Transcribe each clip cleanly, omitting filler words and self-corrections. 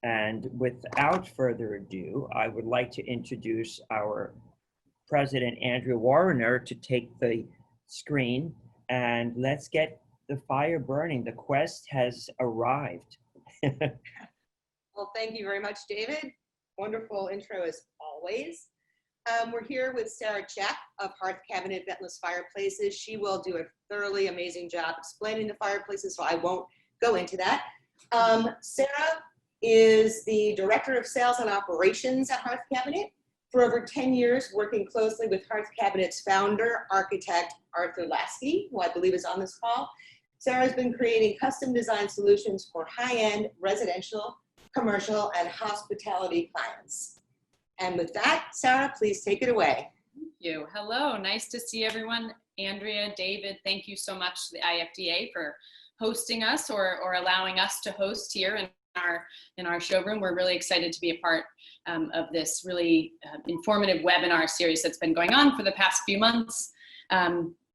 And without further ado, I would like to introduce our President, Andrea Warrener, to take the screen, and let's get the fire burning. The quest has arrived. Well, thank you very much, David. Wonderful intro as always. We're here with Sarah Check of HearthCabinet Ventless Fireplaces. She will do a thoroughly amazing job explaining the fireplaces, so I won't go into that. Sarah is the Director of Sales and Operations at HearthCabinet. For over 10 years, working closely with HearthCabinet's founder, architect Arthur Lasky, who I believe is on this call. Sarah's been creating custom design solutions for high-end residential, commercial, and hospitality clients. And with that, Sarah, please take it away. Thank you. Hello, nice to see everyone. Andrea, David, thank you so much to the IFDA for hosting us or allowing us to host here in our showroom. We're really excited to be a part of this really informative webinar series that's been going on for the past few months.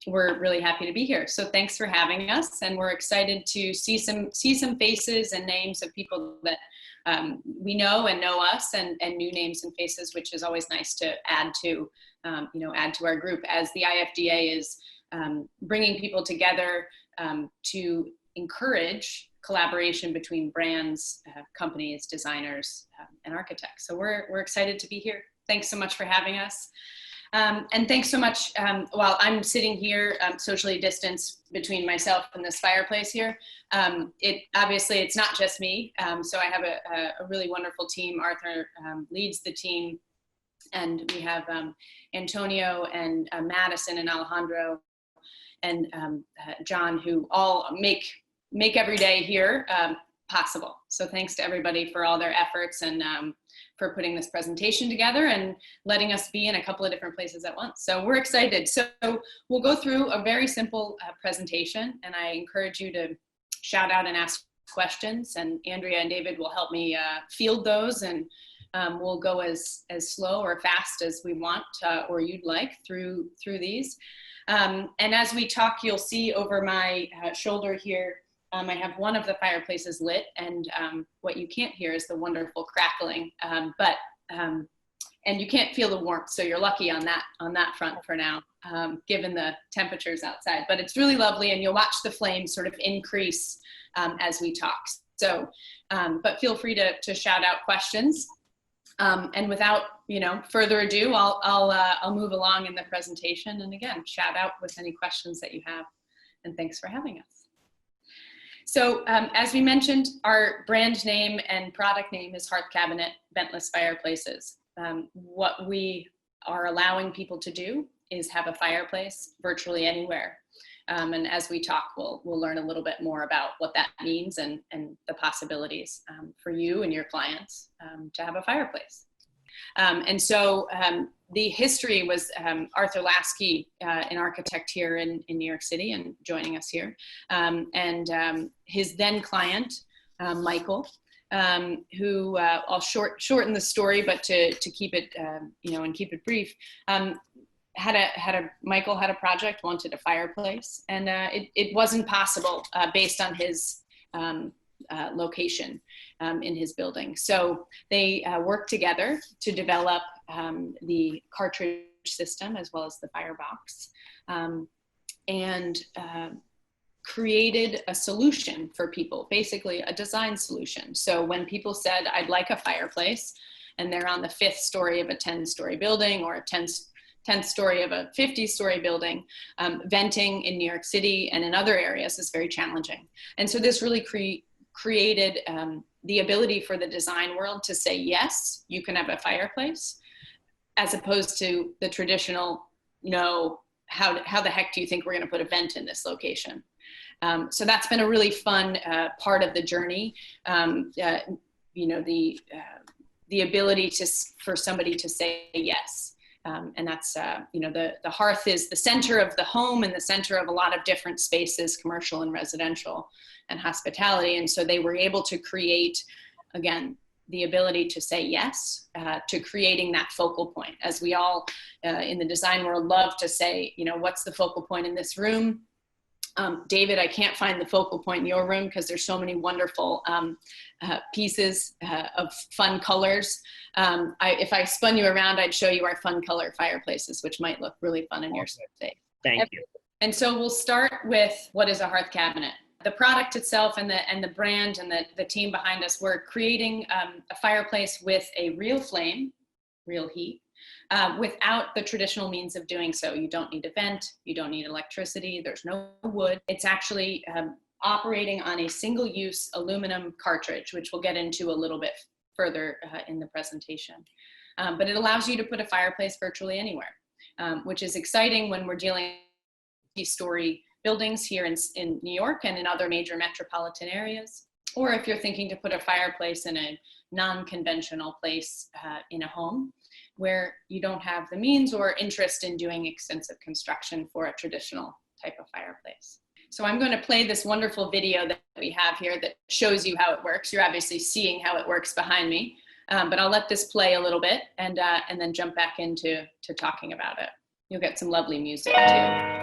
We're really happy to be here. So thanks for having us, and we're excited to see some faces and names of people that we know and know us, and new names and faces, which is always nice to add to our group as the IFDA is bringing people together to encourage collaboration between brands, companies, designers, and architects. So we're excited to be here. Thanks so much for having us. And thanks so much, while I'm sitting here socially distanced between myself and this fireplace here, obviously it's not just me. So I have a really wonderful team. Arthur leads the team, and we have Antonio and Madison and Alejandro and John, who all make every day here possible. So thanks to everybody for all their efforts and for putting this presentation together and letting us be in a couple of different places at once. So we're excited. So we'll go through a very simple presentation, and I encourage you to shout out and ask questions, and Andrea and David will help me field those, and we'll go as slow or fast as we want or you'd like through these. And as we talk, you'll see over my shoulder here, I have one of the fireplaces lit, and what you can't hear is the wonderful crackling, and you can't feel the warmth, so you're lucky on that front for now, given the temperatures outside. But it's really lovely, and you'll watch the flames sort of increase as we talk. So, but feel free to shout out questions. And without further ado, I'll move along in the presentation, and again, shout out with any questions that you have, and thanks for having us. So as we mentioned, our brand name and product name is HearthCabinet Ventless Fireplaces. What we are allowing people to do is have a fireplace virtually anywhere. And as we talk, we'll learn a little bit more about what that means and the possibilities for you and your clients to have a fireplace. And so the history was Arthur Lasky, an architect here in New York City and joining us here, and his then client, Michael, who I'll shorten the story, but to keep it, and keep it brief, Michael had a project, wanted a fireplace, and it wasn't possible based on his location in his building. So they worked together to develop the cartridge system as well as the firebox, and created a solution for people, basically a design solution. So when people said, I'd like a fireplace, and they're on the 5th story of a 10-story building or a 10th story of a 50-story building, venting in New York City and in other areas is very challenging. And so this really created the ability for the design world to say, yes, you can have a fireplace, as opposed to the traditional, no, how the heck do you think we're going to put a vent in this location? So that's been a really fun part of the journey. The ability for somebody to say yes. And that's, the hearth is the center of the home and the center of a lot of different spaces, commercial and residential and hospitality. And so they were able to create, again, the ability to say yes to creating that focal point. As we all in the design world love to say, what's the focal point in this room? David, I can't find the focal point in your room because there's so many wonderful pieces of fun colors. If I spun you around, I'd show you our fun color fireplaces, which might look really fun in your space. Thank you. And so we'll start with what is a hearth cabinet. The product itself and the brand and the team behind us, we're creating a fireplace with a real flame, real heat, without the traditional means of doing so. You don't need a vent, you don't need electricity, there's no wood. It's actually operating on a single-use aluminum cartridge, which we'll get into a little bit further in the presentation. But it allows you to put a fireplace virtually anywhere, which is exciting when we're dealing with multi-story buildings here in New York and in other major metropolitan areas. Or if you're thinking to put a fireplace in a non-conventional place in a home where you don't have the means or interest in doing extensive construction for a traditional type of fireplace. So I'm going to play this wonderful video that we have here that shows you how it works. You're obviously seeing how it works behind me, but I'll let this play a little bit and then jump back into talking about it. You'll get some lovely music too.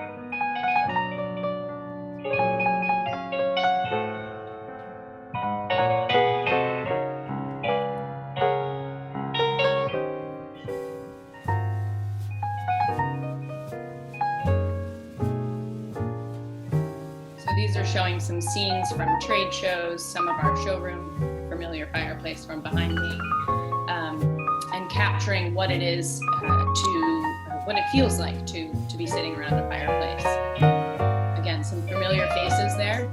These are showing some scenes from trade shows, some of our showroom familiar fireplace from behind me, and capturing what it is what it feels like to be sitting around a fireplace. Again, some familiar faces there.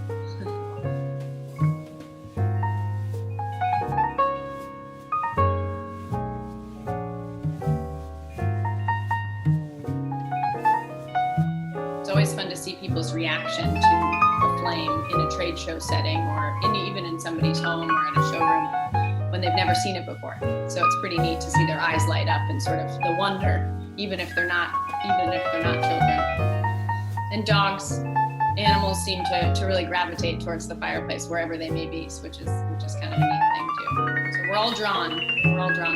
It's always fun to see people's reaction to a flame in a trade show setting or even in somebody's home or in a showroom when they've never seen it before. So it's pretty neat to see their eyes light up and sort of the wonder, even if they're not children. And dogs, animals seem to really gravitate towards the fireplace wherever they may be, which is kind of a neat thing too. So we're all drawn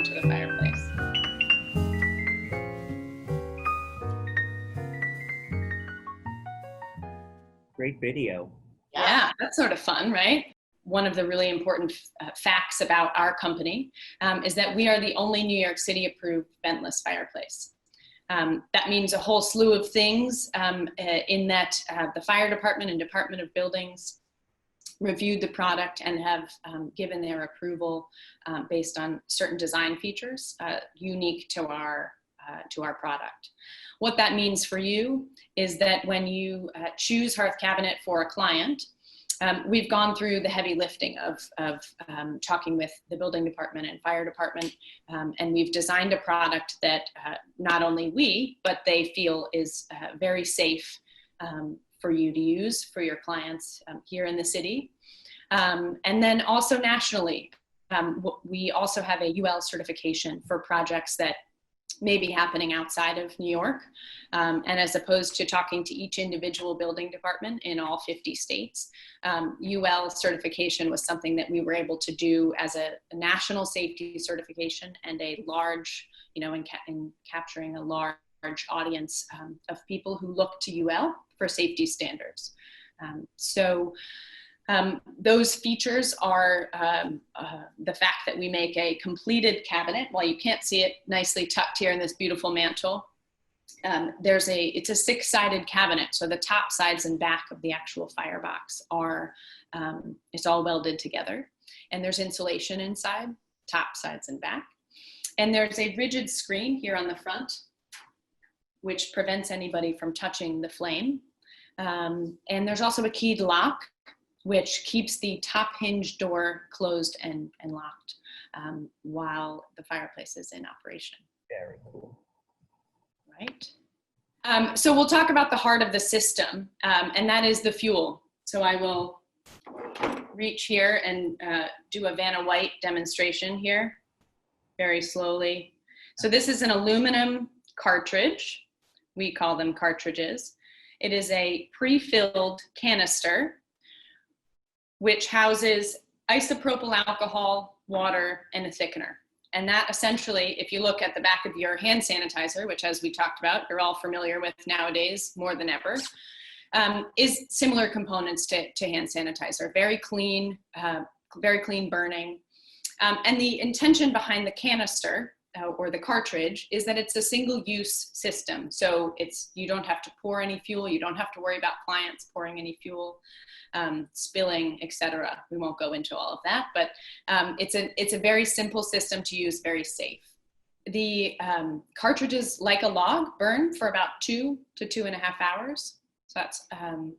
to the fireplace. Great video. Yeah, that's sort of fun, right? One of the really important facts about our company is that we are the only New York City approved ventless fireplace. That means a whole slew of things in that the fire department and Department of Buildings reviewed the product and have given their approval based on certain design features unique to our product. What that means for you is that when you choose HearthCabinet for a client, we've gone through the heavy lifting of talking with the building department and fire department, and we've designed a product that not only we, but they feel is very safe for you to use for your clients here in the city. And then also nationally, we also have a UL certification for projects that may be happening outside of New York. And as opposed to talking to each individual building department in all 50 states, UL certification was something that we were able to do as a national safety certification and a large, in capturing a large audience of people who look to UL for safety standards. Those features are the fact that we make a completed cabinet. While you can't see it nicely tucked here in this beautiful mantle, it's a 6-sided cabinet. So the top sides and back of the actual firebox are, it's all welded together. And there's insulation inside, top, sides, and back. And there's a rigid screen here on the front, which prevents anybody from touching the flame. And there's also a keyed lock, which keeps the top hinge door closed and locked while the fireplace is in operation. Very cool. Right. So we'll talk about the heart of the system, and that is the fuel. So I will reach here and do a Vanna White demonstration here, very slowly. So this is an aluminum cartridge. We call them cartridges. It is a pre-filled canister which houses isopropyl alcohol, water, and a thickener. And that essentially, if you look at the back of your hand sanitizer, which as we talked about, you're all familiar with nowadays more than ever, is similar components to hand sanitizer. Very clean burning. And the intention behind the canister or the cartridge is that it's a single-use system. So you don't have to pour any fuel. You don't have to worry about clients pouring any fuel, spilling, etc. We won't go into all of that, but it's a very simple system to use, very safe. The cartridges, like a log, burn for about 2 to 2.5 hours. So that's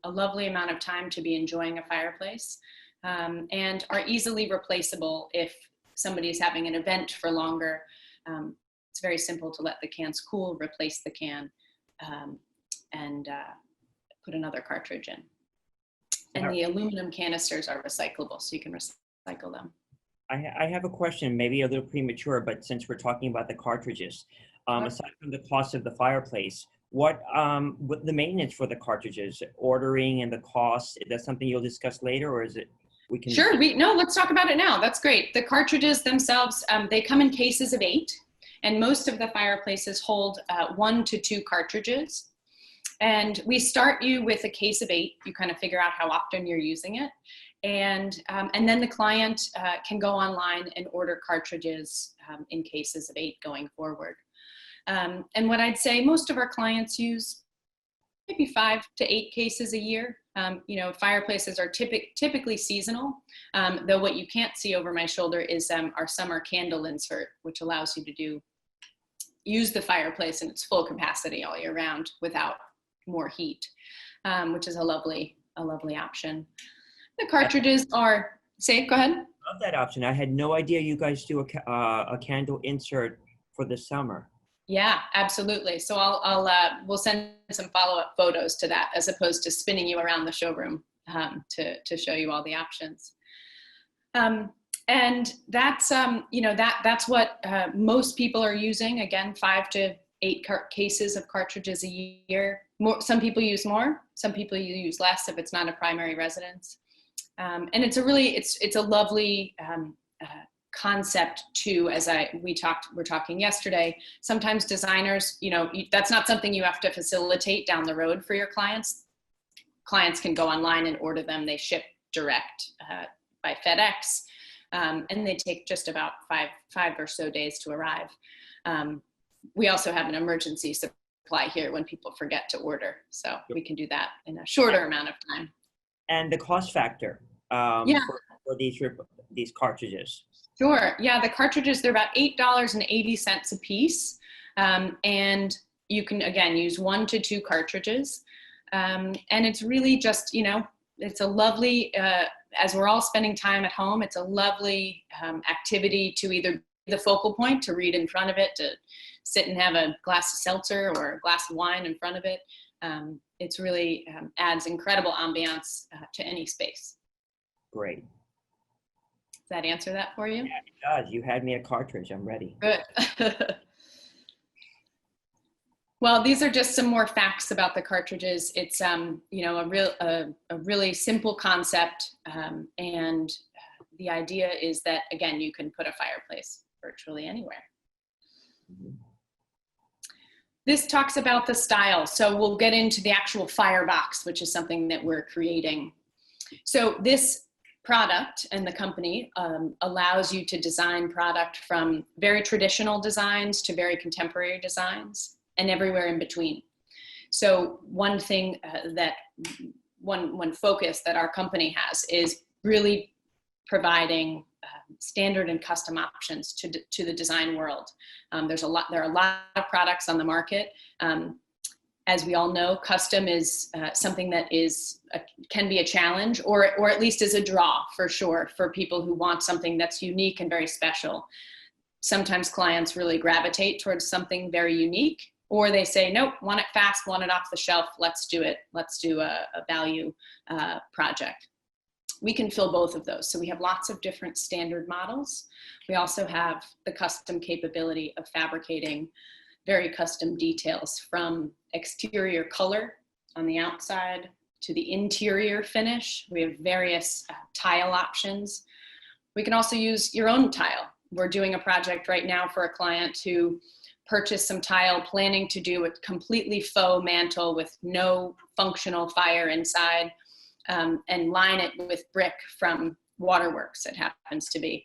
a lovely amount of time to be enjoying a fireplace, and are easily replaceable if somebody's having an event for longer. It's very simple to let the cans cool, replace the can, and put another cartridge in. And the aluminum canisters are recyclable, so you can recycle them. I have a question, maybe a little premature, but since we're talking about the cartridges, aside from the cost of the fireplace, what the maintenance for the cartridges, ordering and the cost, is that something you'll discuss later, or is it we can? Sure, no, let's talk about it now. That's great. The cartridges themselves, they come in cases of 8, and most of the fireplaces hold 1 to 2 cartridges. And we start you with a case of 8. You kind of figure out how often you're using it. And then the client can go online and order cartridges in cases of 8 going forward. And what I'd say, most of our clients use maybe 5 to 8 cases a year. Fireplaces are typically seasonal, though what you can't see over my shoulder is our summer candle insert, which allows you to use the fireplace in its full capacity all year round without more heat, which is a lovely option. The cartridges are, go ahead. I love that option. I had no idea you guys do a candle insert for the summer. Yeah, absolutely. So we'll send some follow-up photos to that, as opposed to spinning you around the showroom to show you all the options. And that's that's what most people are using. Again, 5 to 8 cases of cartridges a year. Some people use more. Some people use less if it's not a primary residence. And it's a lovely concept too, as we're talking yesterday. Sometimes designers, that's not something you have to facilitate down the road for your clients. Clients can go online and order them. They ship direct by FedEx, and they take just about five or so days to arrive. We also have an emergency supply here when people forget to order, so we can do that in a shorter amount of time. And the cost factor for these cartridges. Sure. Yeah, the cartridges, they're about $8.80 a piece. And you can, again, use 1 to 2 cartridges. And it's really just, it's a lovely, as we're all spending time at home, it's a lovely activity to either be the focal point, to read in front of it, to sit and have a glass of seltzer or a glass of wine in front of it. It's really adds incredible ambiance to any space. Great. Does that answer that for you? Yeah, it does. You had me a cartridge. I'm ready. Good. Well, these are just some more facts about the cartridges. It's a really simple concept, and the idea is that, again, you can put a fireplace virtually anywhere. Mm-hmm. This talks about the style, so we'll get into the actual firebox, which is something that we're creating. So this product and the company allows you to design product from very traditional designs to very contemporary designs and everywhere in between. So one thing one focus that our company has is really providing standard and custom options to the design world. There are a lot of products on the market. As we all know, custom is something that can be a challenge, or at least is a draw for sure for people who want something that's unique and very special. Sometimes clients really gravitate towards something very unique, or they say, nope, want it fast, want it off the shelf, let's do it. Let's do a value project. We can fill both of those. So we have lots of different standard models. We also have the custom capability of fabricating very custom details, from exterior color on the outside to the interior finish. We have various tile options. We can also use your own tile. We're doing a project right now for a client who purchased some tile, planning to do a completely faux mantle with no functional fire inside, and line it with brick from Waterworks, it happens to be.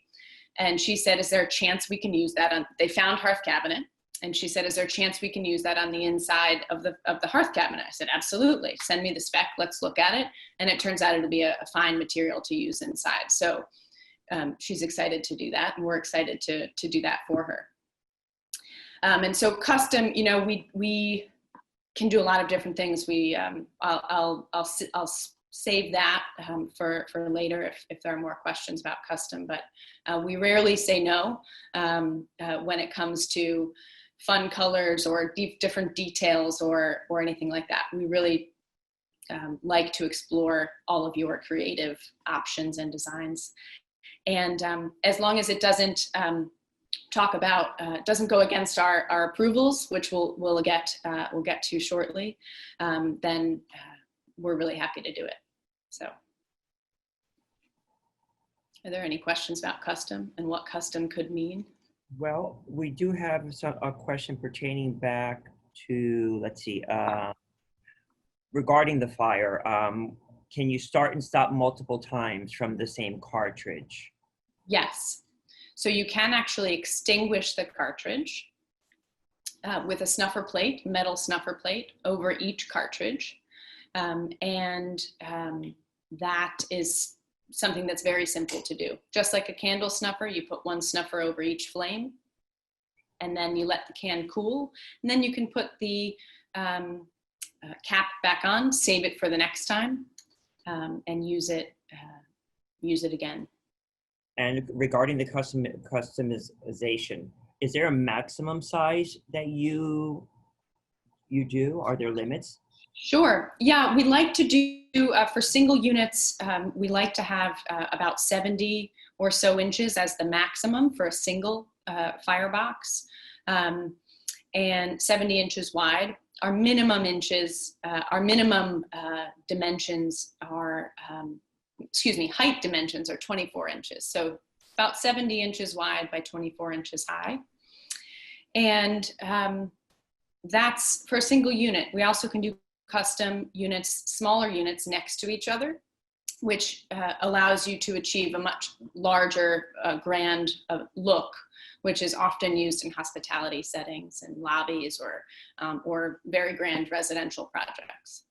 And she said, is there a chance we can use that on, they found HearthCabinet. And she said, is there a chance we can use that on the inside of the HearthCabinet? I said, absolutely. Send me the spec. Let's look at it. And it turns out it'll be a fine material to use inside. So she's excited to do that. And we're excited to do that for her. And so custom, you know, we can do a lot of different things. I'll save that for later if there are more questions about custom, but we rarely say no when it comes to fun colors or different details or anything like that. We really like to explore all of your creative options and designs. And as long as it doesn't doesn't go against our approvals, which we'll get to shortly, then we're really happy to do it. So, are there any questions about custom and what custom could mean? Well, we do have a question pertaining back to, let's see, regarding the fire. Can you start and stop multiple times from the same cartridge? Yes. So you can actually extinguish the cartridge with a snuffer plate, metal snuffer plate, over each cartridge. That is something that's very simple to do. Just like a candle snuffer, you put one snuffer over each flame, and then you let the can cool, and then you can put the cap back on, save it for the next time, and use it again. And regarding the customization, is there a maximum size that you do? Are there limits? Sure. Yeah, we like to do, for single units, we like to have about 70 or so inches as the maximum for a single firebox, and 70 inches wide. Our minimum dimensions are, height dimensions are 24 inches. So about 70 inches wide by 24 inches high. And that's for a single unit. We also can do custom units, smaller units next to each other, which allows you to achieve a much larger, grand look, which is often used in hospitality settings and lobbies or very grand residential projects.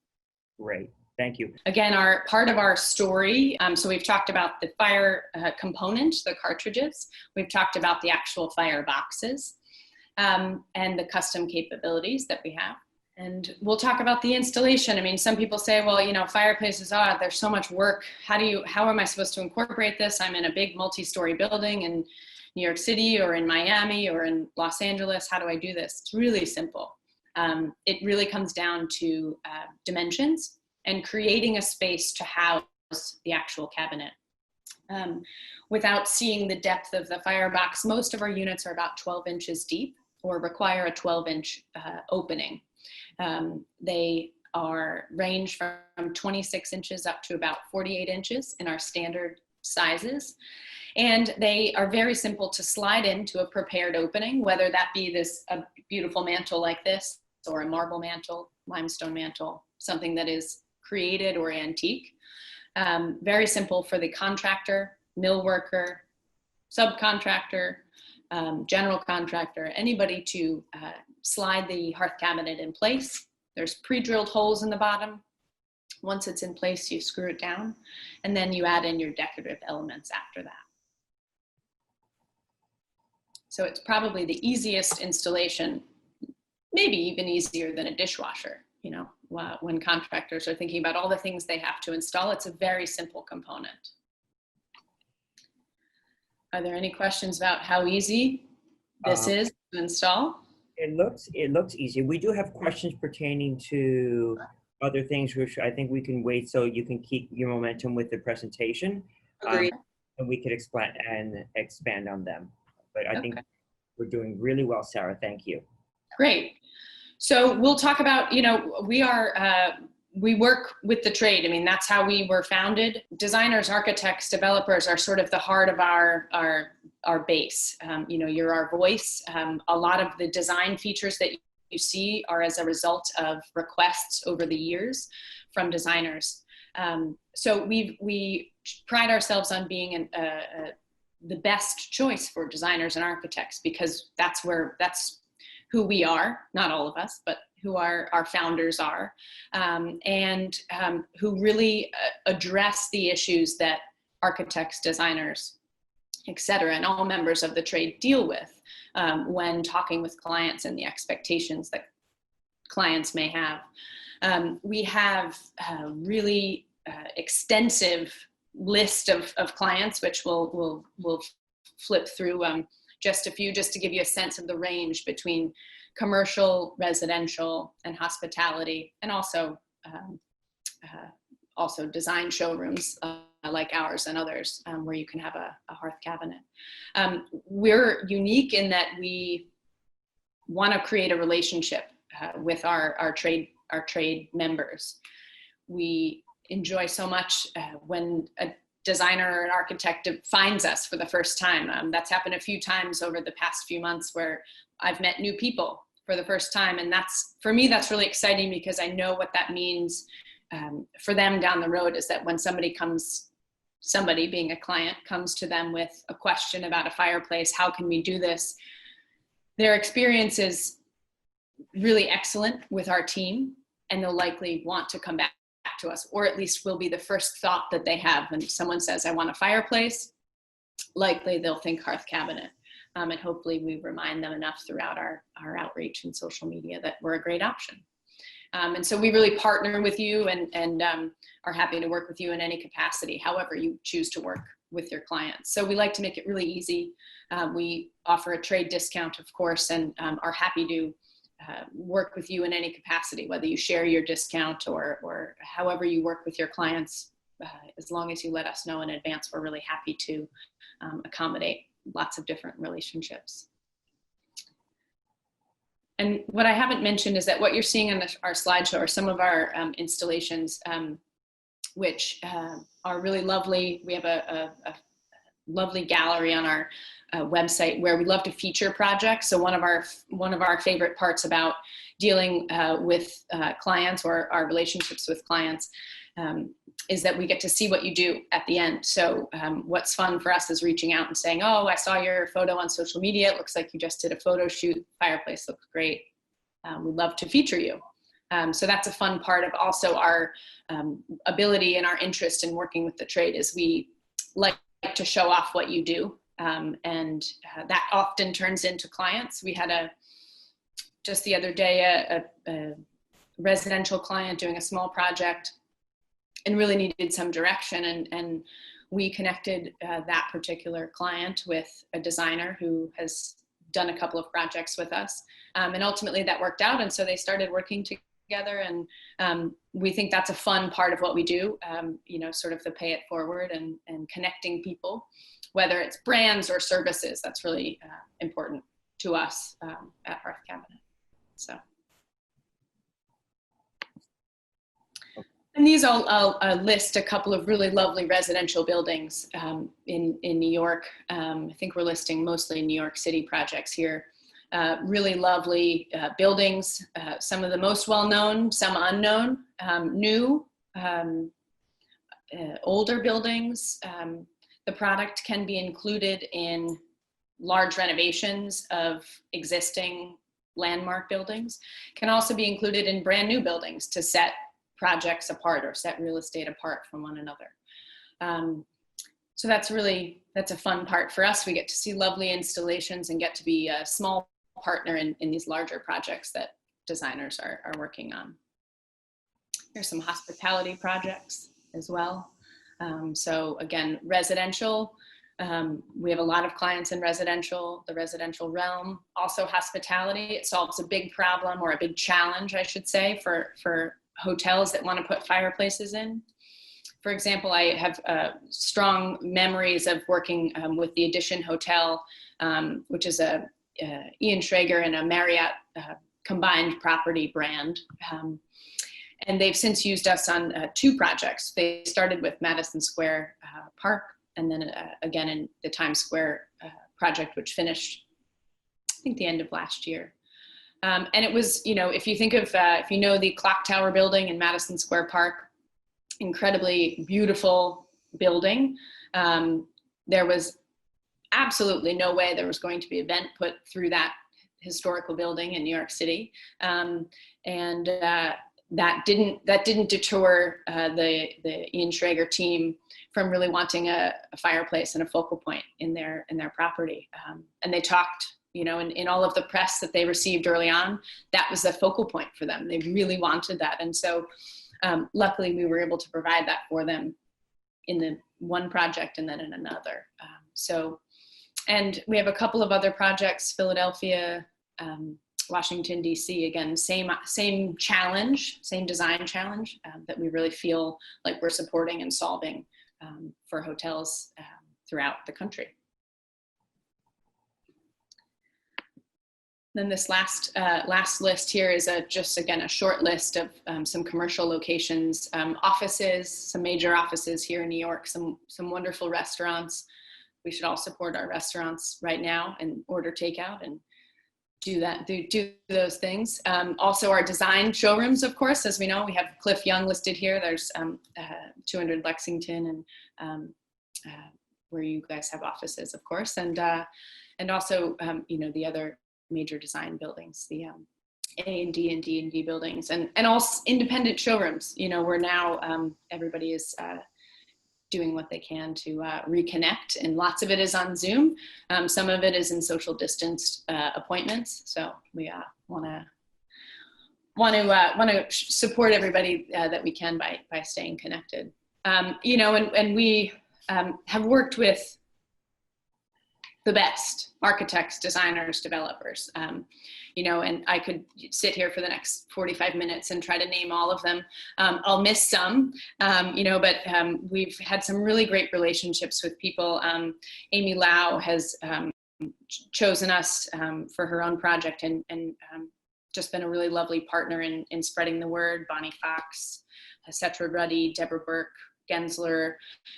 Great, thank you. Again, part of our story, so we've talked about the fire component, the cartridges, we've talked about the actual fire boxes, and the custom capabilities that we have. And we'll talk about the installation. I mean, some people say, well, you know, fireplaces, there's so much work. How am I supposed to incorporate this? I'm in a big multi-story building in New York City or in Miami or in Los Angeles. How do I do this? It's really simple. It really comes down to dimensions and creating a space to house the actual cabinet. Without seeing the depth of the firebox, most of our units are about 12 inches deep or require a 12-inch opening. They range from 26 inches up to about 48 inches in our standard sizes. And they are very simple to slide into a prepared opening, whether that be a beautiful mantle like this, or a marble mantle, limestone mantle, something that is created or antique. Very simple for the contractor, mill worker, subcontractor, general contractor, anybody to slide the HearthCabinet in place. There's pre-drilled holes in the bottom. Once it's in place, you screw it down, and then you add in your decorative elements after that. So it's probably the easiest installation, maybe even easier than a dishwasher, you know, when contractors are thinking about all the things they have to install. It's a very simple component. Are there any questions about how easy this is to install? It looks easy. We do have questions pertaining to other things, which I think we can wait so you can keep your momentum with the presentation. Agreed. And we could expand on them. But I think we're doing really well, Sarah. Thank you. Great. So we'll talk about, you know, we are we work with the trade. I mean, that's how we were founded. Designers, architects, developers are sort of the heart of our base. You know, you're our voice. A lot of the design features that you see are as a result of requests over the years from designers. So we pride ourselves on being the best choice for designers and architects, because that's who we are, not all of us, but who our founders are, and who really address the issues that architects, designers, et cetera, and all members of the trade deal with when talking with clients and the expectations that clients may have. We have a really extensive list of clients, which we'll flip through just a few, just to give you a sense of the range between commercial, residential, and hospitality, and also design showrooms like ours and others, where you can have a hearth cabinet. We're unique in that we want to create a relationship with our trade members. We enjoy so much when a designer or an architect finds us for the first time. That's happened a few times over the past few months, where I've met new people for the first time. And for me, that's really exciting, because I know what that means for them down the road, is that when somebody being a client comes to them with a question about a fireplace, how can we do this? Their experience is really excellent with our team, and they'll likely want to come back to us, or at least will be the first thought that they have when someone says, I want a fireplace. Likely they'll think hearth cabinet. And hopefully we remind them enough throughout our outreach and social media that we're a great option. And so we really partner with you and are happy to work with you in any capacity, however you choose to work with your clients. So we like to make it really easy. We offer a trade discount, of course, and are happy to work with you in any capacity, whether you share your discount or however you work with your clients. As long as you let us know in advance, we're really happy to accommodate lots of different relationships. And what I haven't mentioned is that what you're seeing on our slideshow are some of our installations, which are really lovely. We have a lovely gallery on our website where we love to feature projects. So one of our favorite parts about dealing with clients, or our relationships with clients, is that we get to see what you do at the end. So what's fun for us is reaching out and saying, oh, I saw your photo on social media. It looks like you just did a photo shoot. Fireplace looks great. We'd love to feature you. So that's a fun part of also our ability and our interest in working with the trade, is we like to show off what you do. And that often turns into clients. We had just the other day, a residential client doing a small project and really needed some direction. And we connected that particular client with a designer who has done a couple of projects with us. And ultimately that worked out. And so they started working together. And we think that's a fun part of what we do, sort of the pay it forward and connecting people, whether it's brands or services. That's really important to us at HearthCabinet. So. And these I'll list a couple of really lovely residential buildings in New York. I think we're listing mostly New York City projects here. Really lovely buildings, some of the most well-known, some unknown, new, older buildings. The product can be included in large renovations of existing landmark buildings, can also be included in brand new buildings to set projects apart or set real estate apart from one another. So that's a fun part for us. We get to see lovely installations and get to be a small partner in these larger projects that designers are working on. Here's some hospitality projects as well. So again, residential, we have a lot of clients in the residential realm. Also hospitality, it solves a big problem, or a big challenge, I should say, for hotels that want to put fireplaces in. For example, I have strong memories of working with the Edition Hotel, which is a Ian Schrager and a Marriott combined property brand. And they've since used us on 2 projects. They started with Madison Square Park, and then again in the Times Square project, which finished, I think, the end of last year. And it was, if you think of, if you know the Clock Tower building in Madison Square Park, incredibly beautiful building. There was absolutely no way there was going to be an event put through that historical building in New York City. That didn't deter the Ian Schrager team from really wanting a fireplace and a focal point in their property. And they talked, in all of the press that they received early on, that was the focal point for them. They really wanted that. And so luckily we were able to provide that for them in the one project and then in another. And we have a couple of other projects, Philadelphia, Washington, D.C., again, same challenge, same design challenge that we really feel like we're supporting and solving for hotels throughout the country. Then this last list here is just again a short list of some commercial locations, offices, some major offices here in New York, some wonderful restaurants. We should all support our restaurants right now and order takeout and do those things. Also our design showrooms, of course, as we know, we have Cliff Young listed here. There's 200 Lexington and where you guys have offices, of course, and also the other major design buildings, the A&D and D&D buildings, and also independent showrooms. We're now everybody is doing what they can to reconnect, and lots of it is on Zoom. Some of it is in social distanced appointments. So we want to support everybody that we can by staying connected. And we have worked with the best architects, designers, developers, and I could sit here for the next 45 minutes and try to name all of them. I'll miss some, but we've had some really great relationships with people. Amy Lau has chosen us for her own project and just been a really lovely partner in spreading the word. Bonnie Fox, Setra Ruddy, Deborah Burke, Gensler,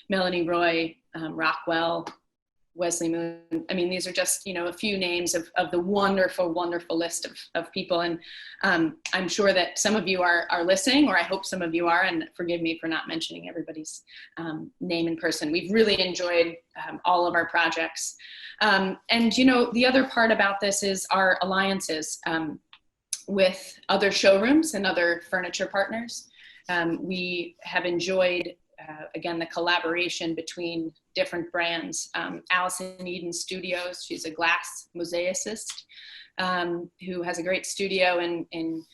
Melanie Roy, Rockwell, Wesley Moon. I mean, these are just, a few names of the wonderful, wonderful list of people. And I'm sure that some of you are listening, or I hope some of you are, and forgive me for not mentioning everybody's name in person. We've really enjoyed all of our projects. And, the other part about this is our alliances with other showrooms and other furniture partners. We have enjoyed again, the collaboration between different brands. Allison Eden Studios, she's a glass mosaicist who has a great studio in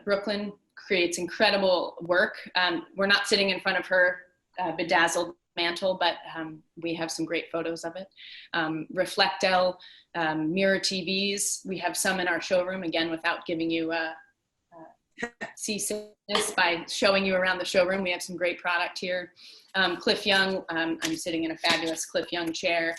Brooklyn, creates incredible work. We're not sitting in front of her bedazzled mantle, but we have some great photos of it. Reflectel, mirror TVs, we have some in our showroom, again, without giving you seasickness by showing you around the showroom. We have some great product here. Cliff Young, I'm sitting in a fabulous Cliff Young chair.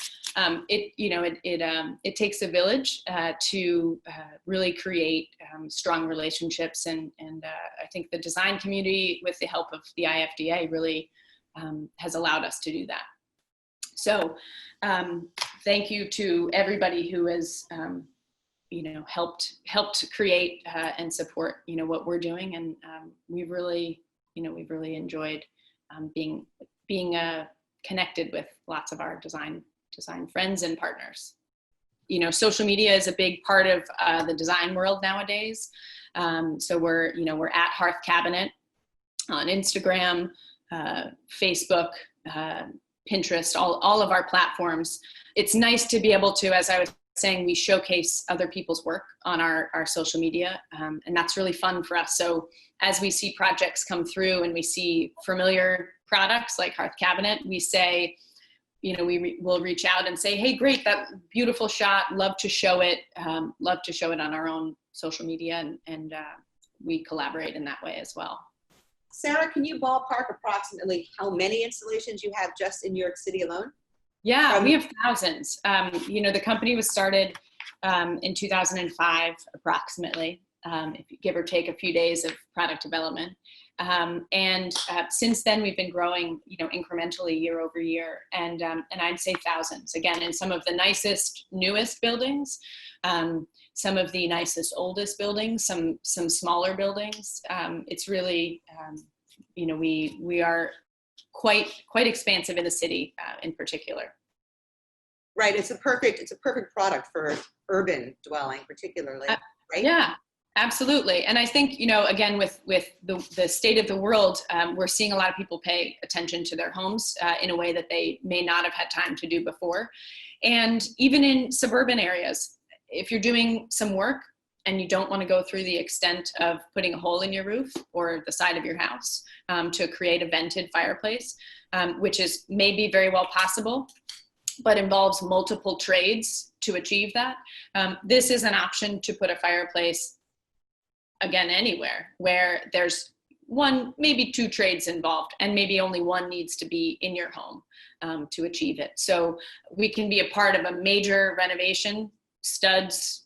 It takes a village to really create strong relationships, and I think the design community, with the help of the IFDA, really has allowed us to do that. So thank you to everybody who has helped create and support, what we're doing. And we've really enjoyed being connected with lots of our design friends and partners. Social media is a big part of the design world nowadays. So we're at HearthCabinet on Instagram, Facebook, Pinterest, all of our platforms. It's nice to be able to, as I was saying, we showcase other people's work on our social media, and that's really fun for us. So as we see projects come through and we see familiar products like HearthCabinet, we say, we'll reach out and say, hey, great, that beautiful shot, love to show it on our own social media, and we collaborate in that way as well. Sarah, can you ballpark approximately how many installations you have just in New York City alone? Yeah, we have thousands. The company was started in 2005, approximately. give or take a few days of product development. Since then, we've been growing, incrementally year over year, and I'd say thousands. Again, in some of the nicest, newest buildings, some of the nicest, oldest buildings, some smaller buildings. It's really, we are quite expansive in the city, in particular. Right. It's a perfect product for urban dwelling, particularly. Right. Yeah. Absolutely. And I think, again, with the state of the world, we're seeing a lot of people pay attention to their homes in a way that they may not have had time to do before. And even in suburban areas, if you're doing some work and you don't want to go through the extent of putting a hole in your roof or the side of your house to create a vented fireplace, which is maybe very well possible, but involves multiple trades to achieve that, this is an option to put a fireplace, again, anywhere where there's one, maybe two trades involved, and maybe only one needs to be in your home to achieve it. So we can be a part of a major renovation, studs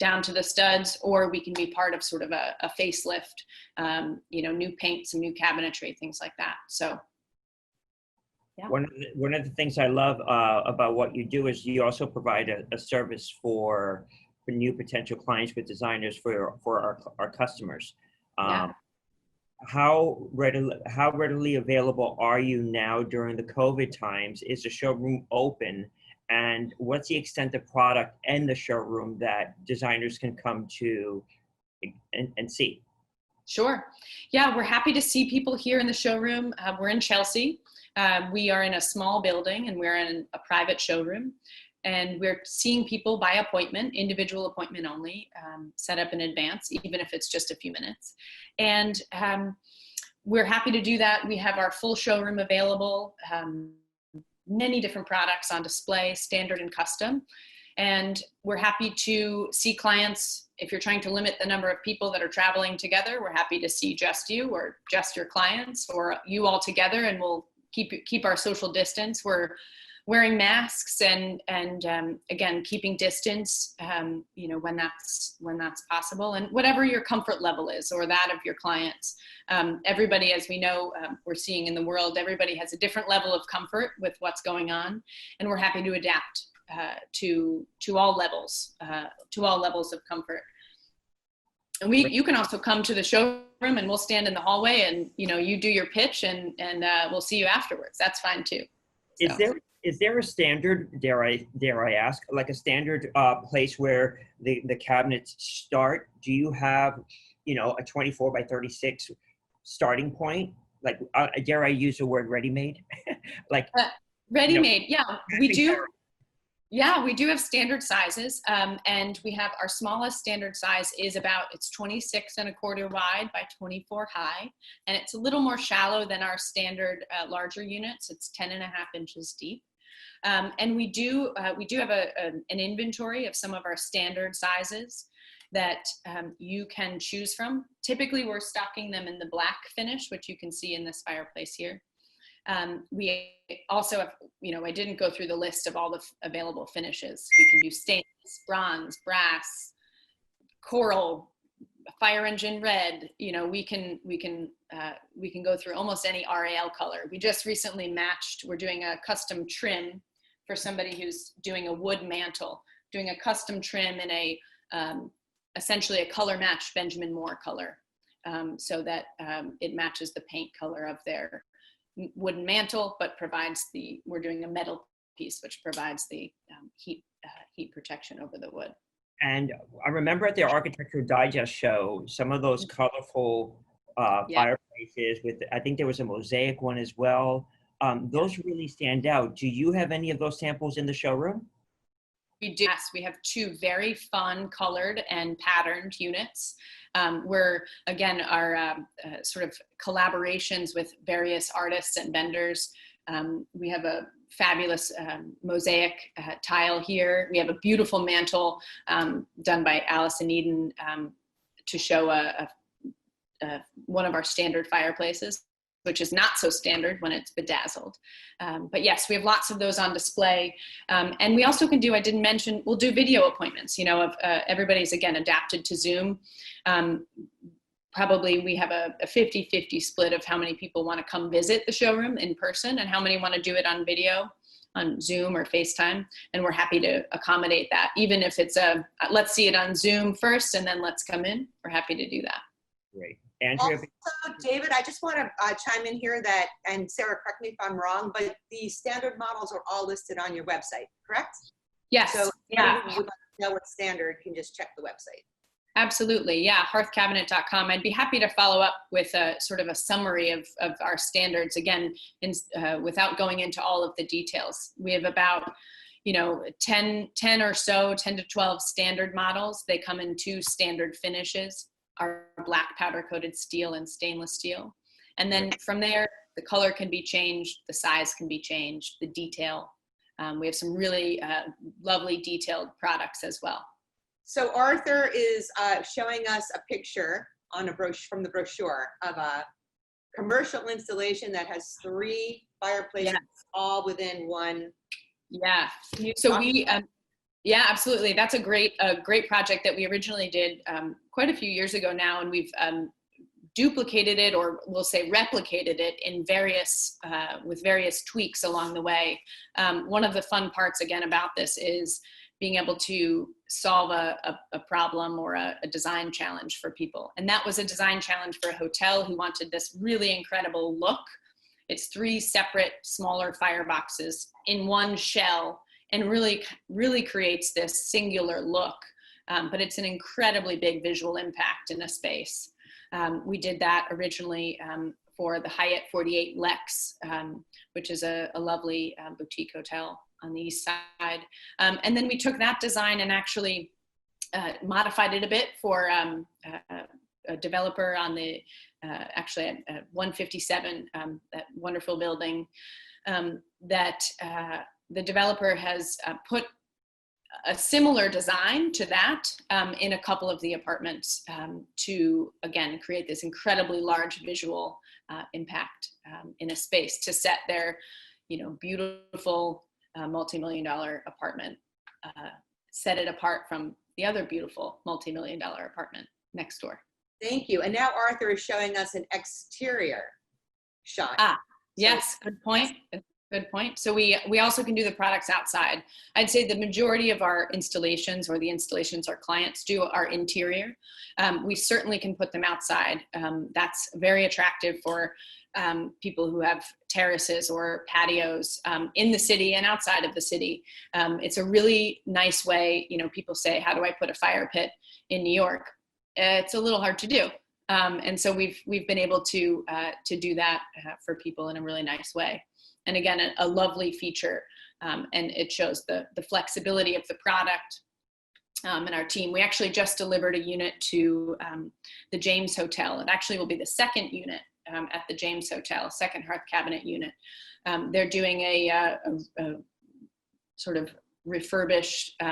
down to the studs, or we can be part of sort of a facelift, new paint, some new cabinetry, things like that. So. Yeah. One of the things I love about what you do is you also provide a service for new potential clients with designers for our customers. Yeah. How readily available are you now during the COVID times? Is the showroom open? And what's the extent of product in the showroom that designers can come to and see? Sure. Yeah, we're happy to see people here in the showroom. We're in Chelsea. We are in a small building and we're in a private showroom. And we're seeing people by appointment, individual appointment only, set up in advance, even if it's just a few minutes. And we're happy to do that. We have our full showroom available, many different products on display, standard and custom. And we're happy to see clients. If you're trying to limit the number of people that are traveling together, we're happy to see just you or just your clients or you all together, and we'll keep our social distance. We're wearing masks and again, keeping distance, when that's possible, and whatever your comfort level is or that of your clients. Everybody, as we know, we're seeing in the world, everybody has a different level of comfort with what's going on, and we're happy to adapt to all levels of comfort. And you can also come to the showroom and we'll stand in the hallway and, you do your pitch and we'll see you afterwards. That's fine too. So. Is there a standard, dare I ask, like a standard place where the cabinets start? Do you have, a 24 by 36 starting point? Like, dare I use the word ready-made? Like ready-made, yeah, we do. Yeah, we do have standard sizes, and we have our smallest standard size is it's 26 1/4 wide by 24 high, and it's a little more shallow than our standard larger units. It's 10.5 inches deep. And we do have an inventory of some of our standard sizes that you can choose from. Typically, we're stocking them in the black finish, which you can see in this fireplace here. We also have, I didn't go through the list of all the available finishes. We can do stainless, bronze, brass, coral, fire engine red. We can go through almost any RAL color. We just recently we're doing a custom trim for somebody who's doing a wood mantle, doing a custom trim in essentially a color match Benjamin Moore color, so that it matches the paint color of their wooden mantle, but we're doing a metal piece which provides the heat protection over the wood. And I remember at the Architectural Digest show, some of those colorful fireplaces I think there was a mosaic one as well. Those really stand out. Do you have any of those samples in the showroom? We do. Yes, we have two very fun colored and patterned units. Where again, our sort of collaborations with various artists and vendors. We have a fabulous mosaic tile here. We have a beautiful mantle done by Allison Eden to show one of our standard fireplaces. which is not so standard when it's bedazzled. But yes, we have lots of those on display. And we also can do, I didn't mention, we'll do video appointments, you know, of everybody's, again, adapted to Zoom. Probably we have a 50-50 split of how many people want to come visit the showroom in person and how many want to do it on video, on Zoom or FaceTime. And we're happy to accommodate that. Even if it's let's see it on Zoom first and then let's come in, we're happy to do that. Great. Andrea? Also, David, I just want to chime in here that, and Sarah, correct me if I'm wrong, but the standard models are all listed on your website, correct? Yes. So yeah. anyone who would like to know what's standard can just check the website. Absolutely. Yeah. HearthCabinet.com. I'd be happy to follow up with a sort of a summary of our standards, again, without going into all of the details. We have about, you know, 10 or so, 10 to 12 standard models. They come in 2 standard finishes, our black powder coated steel and stainless steel. And then from there, the color can be changed, the size can be changed, the detail. We have some really lovely detailed products as well. So Arthur is showing us a picture on from the brochure of a commercial installation that has 3 fireplaces, yes, all within one. Yeah. So we, yeah, absolutely. That's a great project that we originally did quite a few years ago now, and we've duplicated it, or we'll say replicated it in various, with various tweaks along the way. One of the fun parts, again, about this is being able to solve a problem or a design challenge for people. And that was a design challenge for a hotel who wanted this really incredible look. It's 3 separate smaller fireboxes in one shell, and really creates this singular look. But it's an incredibly big visual impact in a space. We did that originally for the Hyatt 48 Lex, which is a lovely boutique hotel on the east side. And then we took that design and actually modified it a bit for a developer on the, actually at 157, that wonderful building, that the developer has put a similar design to that in a couple of the apartments to, again, create this incredibly large visual impact in a space to set their, you know, beautiful multi-million-dollar apartment, set it apart from the other beautiful multi-million-dollar apartment next door. Thank you. And now Arthur is showing us an exterior shot. Yes, good point. Good point. So we also can do the products outside. I'd say the majority of our installations, or the installations our clients do, are interior. We certainly can put them outside. That's very attractive for people who have terraces or patios in the city and outside of the city. It's a really nice way, you know, people say, how do I put a fire pit in New York? It's a little hard to do. And so we've been able to do that for people in a really nice way. And again, a lovely feature, and it shows the flexibility of the product and our team. We actually just delivered a unit to the James Hotel. It actually will be the second unit at the James Hotel, second HearthCabinet unit. They're doing a sort of refurbished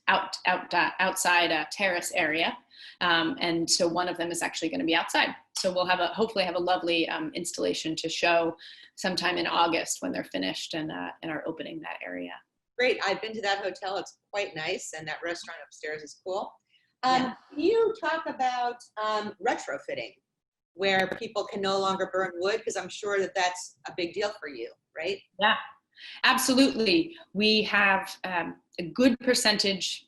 outside terrace area. And so one of them is actually going to be outside. So we'll hopefully have a lovely installation to show sometime in August when they're finished and are opening that area. Great. I've been to that hotel. It's quite nice. And that restaurant upstairs is cool. Yeah. Can you talk about retrofitting, where people can no longer burn wood? Because I'm sure that that's a big deal for you, right? Yeah, absolutely. We have a good percentage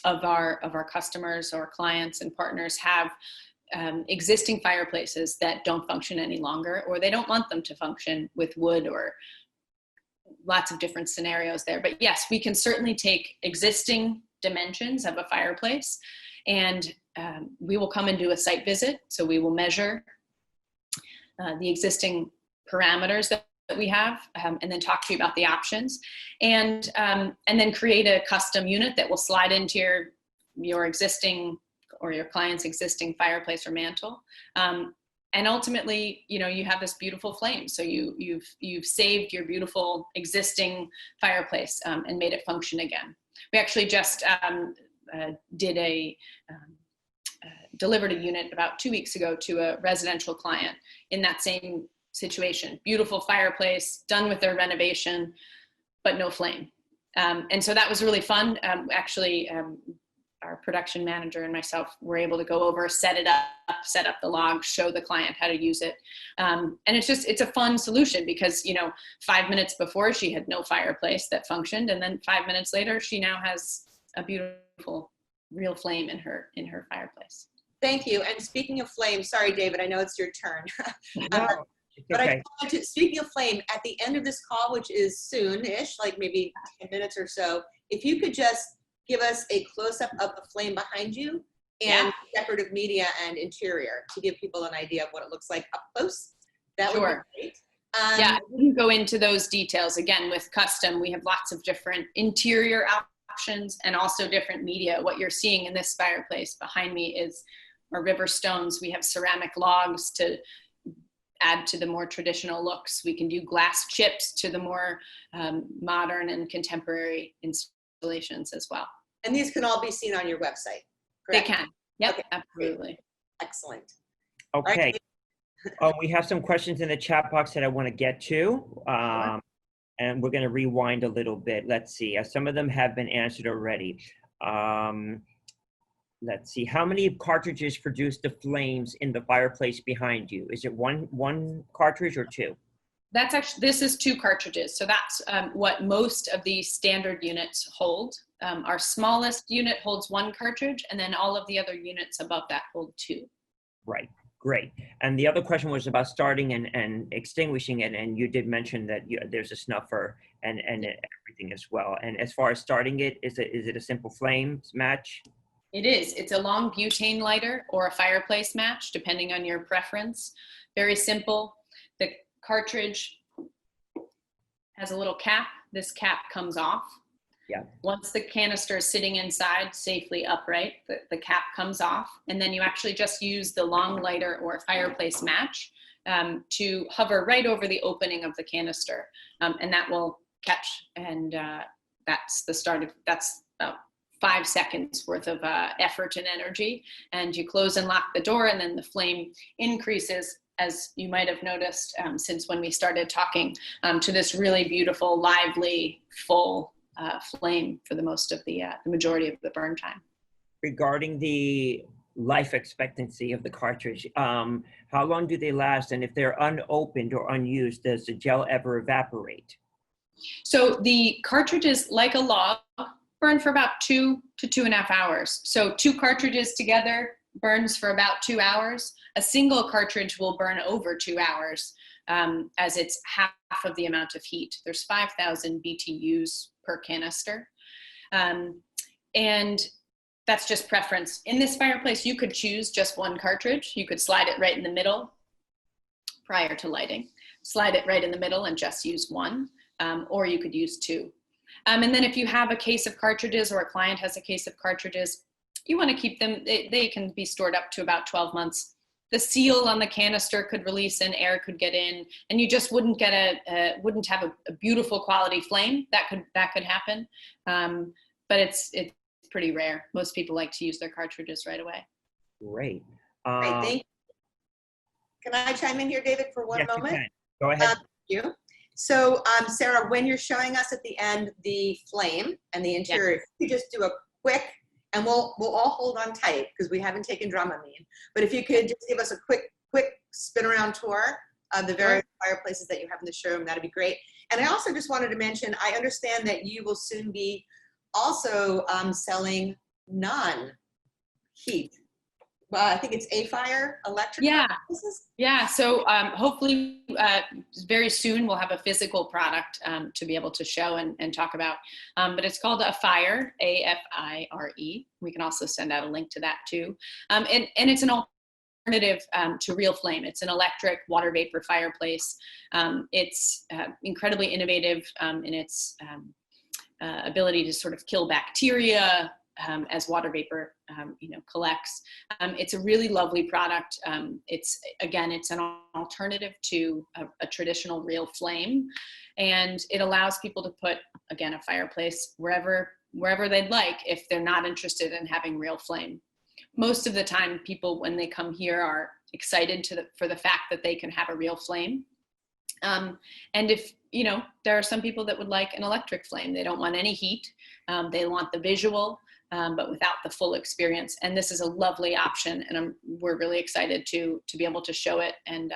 of our customers or clients and partners have existing fireplaces that don't function any longer, or they don't want them to function with wood, or lots of different scenarios there. But yes, we can certainly take existing dimensions of a fireplace, and we will come and do a site visit. So we will measure the existing parameters that we have, and then talk to you about the options, and then create a custom unit that will slide into your existing or your client's existing fireplace or mantle. And ultimately, you know, you have this beautiful flame. So you've saved your beautiful existing fireplace and made it function again. We actually just delivered a unit about 2 weeks ago to a residential client in that same situation. Beautiful fireplace, done with their renovation, but no flame. And so that was really fun. Our production manager and myself were able to go over, set up the log, show the client how to use it. And it's a fun solution because, 5 minutes before she had no fireplace that functioned. And then 5 minutes later, she now has a beautiful real flame in her fireplace. Thank you. And speaking of flame, sorry, David, I know it's your turn. No, it's But okay. I wanted to, speaking of flame, at the end of this call, which is soon-ish, like maybe 10 minutes or so, if you could just give us a close-up of the flame behind you and decorative media and interior to give people an idea of what it looks like up close, that would be great. I wouldn't go into those details. Again, with custom, we have lots of different interior options and also different media. What you're seeing in this fireplace behind me is our river stones. We have ceramic logs to add to the more traditional looks. We can do glass chips to the more modern and contemporary installations as well. And these can all be seen on your website, correct? They can. Yep, Okay, absolutely. Excellent. Okay. We have some questions in the chat box that I want to get to. And we're going to rewind a little bit. Let's see. Some of them have been answered already. Let's see. How many cartridges produce the flames in the fireplace behind you? Is it one cartridge or two? This is 2 cartridges. So that's what most of the standard units hold. Our smallest unit holds 1 cartridge, and then all of the other units above that hold 2. Right. Great. And the other question was about starting and extinguishing it. And you did mention that there's a snuffer and everything as well. And as far as starting it, is it a simple flame match? It is. It's a long butane lighter or a fireplace match, depending on your preference. Very simple. The cartridge has a little cap. This cap comes off. Yeah. Once the canister is sitting inside safely upright, the cap comes off, and then you actually just use the long lighter or fireplace match to hover right over the opening of the canister, and that will catch. And that's the start of, that's about 5 seconds worth of effort and energy, and you close and lock the door, and then the flame increases, as you might have noticed since when we started talking, to this really beautiful, lively, full flame for the majority of the burn time. Regarding the life expectancy of the cartridge, how long do they last? And if they're unopened or unused, does the gel ever evaporate? So the cartridges, like a log, burn for about 2 to 2.5 hours. So 2 cartridges together burns for about 2 hours. A single cartridge will burn over 2 hours, as it's half of the amount of heat. There's 5,000 BTUs per canister. And that's just preference. In this fireplace, you could choose just 1 cartridge. You could slide it right in the middle prior to lighting. Slide it right in the middle and just use 1, or you could use 2. And then if you have a case of cartridges or a client has a case of cartridges, you want to keep them, they can be stored up to about 12 months. The seal on the canister could release and air could get in, and you just wouldn't get wouldn't have a beautiful quality flame. That could happen, but it's pretty rare. Most people like to use their cartridges right away. Great. Great, thank you. Can I chime in here, David, for one moment? You can. Go ahead. Thank you. So, Sarah, when you're showing us at the end the flame and the interior, if you just do a quick, and we'll all hold on tight because we haven't taken Dramamine, but if you could just give us a quick spin around tour of the various fireplaces that you have in the showroom, that'd be great. And I also just wanted to mention, I understand that you will soon be also selling non-heat. I think it's A-Fire electric. Yeah. So hopefully very soon we'll have a physical product to be able to show and talk about. But it's called AFIRE, A-F-I-R-E. We can also send out a link to that too. And it's an alternative to real flame. It's an electric water vapor fireplace. It's incredibly innovative in its ability to sort of kill bacteria, as water vapor, collects. It's a really lovely product. It's an alternative to a traditional real flame, and it allows people to put, again, a fireplace wherever they'd like if they're not interested in having real flame. Most of the time, people, when they come here, are excited for the fact that they can have a real flame. And if, you know, there are some people that would like an electric flame. They don't want any heat. They want the visual, but without the full experience. And this is a lovely option. And we're really excited to be able to show it and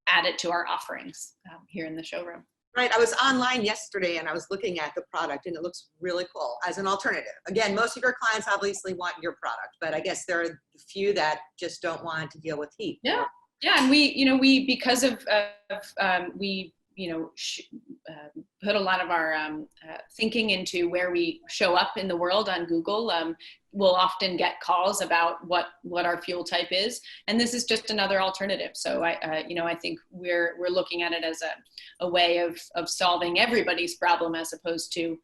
add it to our offerings here in the showroom. Right, I was online yesterday and I was looking at the product and it looks really cool as an alternative. Again, most of your clients obviously want your product, but I guess there are a few that just don't want to deal with heat. Yeah, yeah, and we because of we put a lot of our thinking into where we show up in the world on Google. We'll often get calls about what our fuel type is, and this is just another alternative. So I think we're looking at it as a way of solving everybody's problem, as opposed to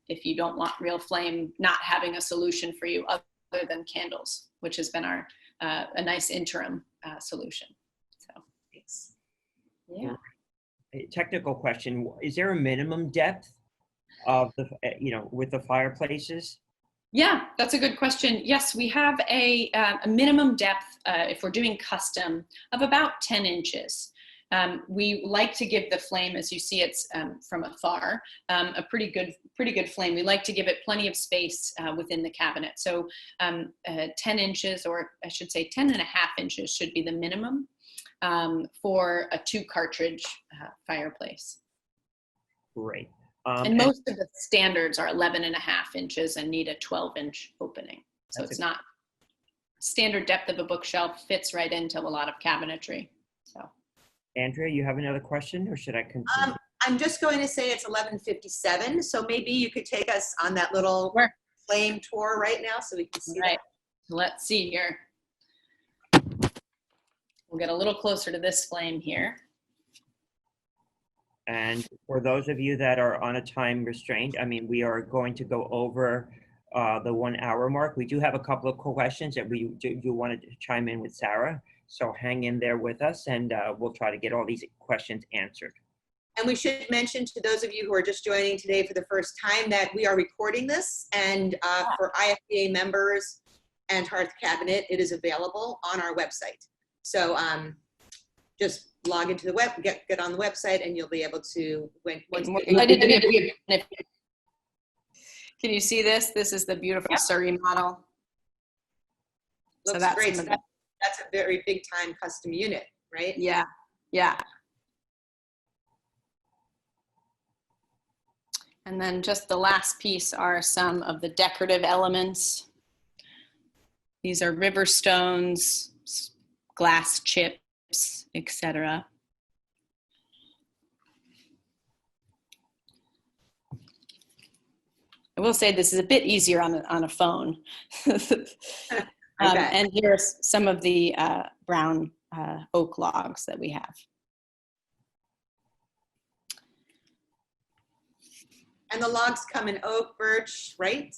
if you don't want real flame, not having a solution for you other than candles, which has been our a nice interim solution. So Thanks. yeah. A technical question: is there a minimum depth of the with the fireplaces? Yeah, that's a good question. Yes, we have a minimum depth, if we're doing custom, of about 10 inches. We like to give the flame, as you see it's from afar, a pretty good flame. We like to give it plenty of space within the cabinet. So 10 inches, or I should say 10 and a half inches should be the minimum for a 2 cartridge fireplace. Great. And most of the standards are 11 and a half inches and need a 12-inch opening. So it's not standard depth of a bookshelf, fits right into a lot of cabinetry. So, Andrea, you have another question, or should I continue? I'm just going to say it's 11:57, so maybe you could take us on that little flame tour right now so we can see that. Let's see here. We'll get a little closer to this flame here. And for those of you that are on a time restraint, I mean, we are going to go over the 1 hour mark. We do have a couple of questions that we do want to chime in with Sarah. So hang in there with us and we'll try to get all these questions answered. And we should mention to those of you who are just joining today for the first time that we are recording this, and for IFDA members and HearthCabinet, it is available on our website. So just log into the web, get on the website, and you'll be able to. Can you see this? This is the beautiful Surrey model. Looks great. So that's a very big time custom unit, right? Yeah, yeah. And then just the last piece are some of the decorative elements. These are river stones, glass chips, etc. I will say this is a bit easier on a phone. And here's some of the brown oak logs that we have. And the logs come in oak, birch, right?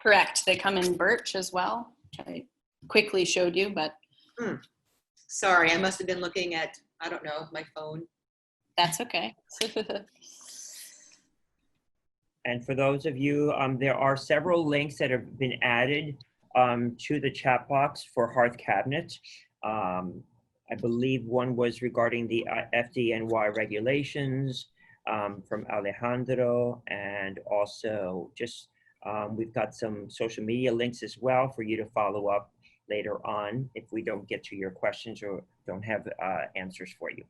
Correct. They come in birch as well, which I quickly showed you, but. Sorry, I must have been looking at, I don't know, my phone. That's okay. And for those of you, there are several links that have been added to the chat box for HearthCabinet. I believe one was regarding the FDNY regulations from Alejandro, and also just we've got some social media links as well for you to follow up later on if we don't get to your questions or don't have answers for you.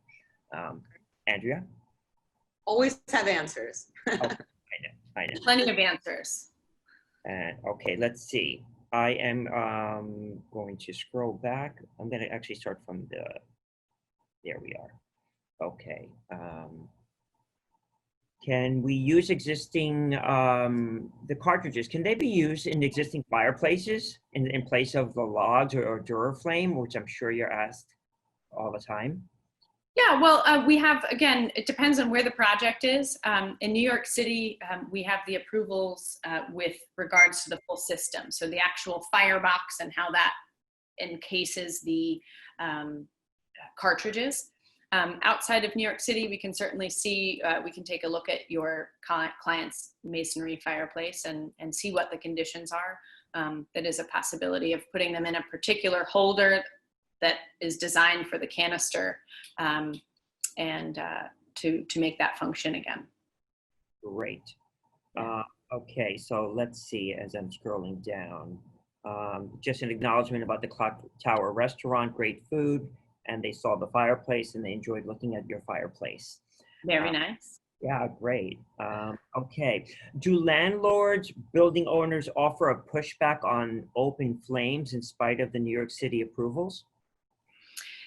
Andrea? Always have answers. Okay. I know. Plenty of answers. And okay, let's see. I am going to scroll back. I'm going to actually start from there we are. Okay. Can we use existing, the cartridges, can they be used in existing fireplaces in place of the logs or Duraflame, which I'm sure you're asked all the time? Yeah, well, we have, again, it depends on where the project is. In New York City, we have the approvals with regards to the full system. So the actual firebox and how that encases the cartridges. Outside of New York City, we can certainly see, we can take a look at your client's masonry fireplace and see what the conditions are. That is a possibility of putting them in a particular holder that is designed for the canister to make that function again. Great. Okay, so let's see as I'm scrolling down. Just an acknowledgement about the Clock Tower Restaurant, great food, and they saw the fireplace and they enjoyed looking at your fireplace. Very nice. Yeah, great. Okay. Do landlords, building owners offer a pushback on open flames in spite of the New York City approvals?